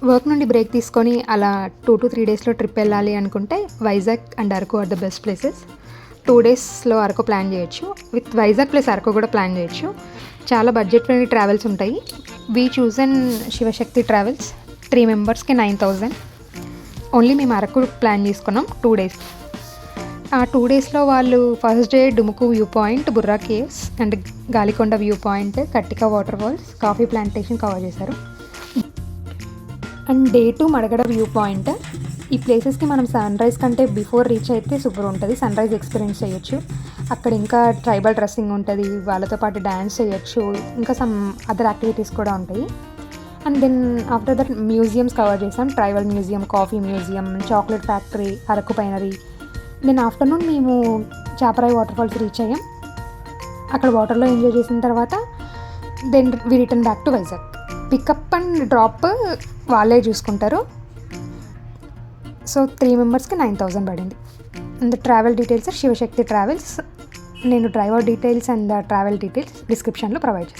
Work నుండి break తీసుకొని అలా 2 to 3 డేస్లో ట్రిప్ వెళ్ళాలి అనుకుంటే Vizag and Araku are the best places. 2 డేస్లో అరకు ప్లాన్ చేయొచ్చు. విత్ వైజాగ్ ప్లస్ అరకు కూడా ప్లాన్ చేయొచ్చు. చాలా బడ్జెట్ ఫ్రెండ్లీ ట్రావెల్స్ ఉంటాయి. We chosen Shivashakti travels. 3 మెంబర్స్కి 9,000. ఓన్లీ మేము అరకు ప్లాన్ చేసుకున్నాం 2 డేస్. ఆ 2 డేస్లో వాళ్ళు ఫస్ట్ డే డుముకు view point, Borra caves and Galikonda view point, Katiki water falls, coffee plantation cover చేశారు. And day 2 Madagada view point. ఈ ప్లేసెస్కి మనం సన్ రైజ్ కంటే బిఫోర్ రీచ్ అయితే సూపర్ ఉంటుంది. సన్ రైజ్ ఎక్స్పీరియన్స్ చేయొచ్చు. అక్కడ ఇంకా ట్రైబల్ డ్రెస్సింగ్ ఉంటుంది, వాళ్ళతో పాటు డ్యాన్స్ చేయొచ్చు, ఇంకా సమ్ అదర్ యాక్టివిటీస్ కూడా ఉంటాయి. And then after that museums cover చేసాం. Tribal museum, coffee museum, chocolate factory, Araku pinery. Then afternoon మేము చాపరాయి వాటర్ ఫాల్స్ రీచ్ అయ్యాం. అక్కడ వాటర్లో ఎంజాయ్ చేసిన తర్వాత then we return back to Vizag. Pickup and drop వాళ్ళే చూసుకుంటారు. సో 3 మెంబర్స్కి 9,000 పడింది. And travel details Shivashakti travels. నేను driver details and travel details డిస్క్రిప్షన్లో ప్రొవైడ్ చేస్తాను.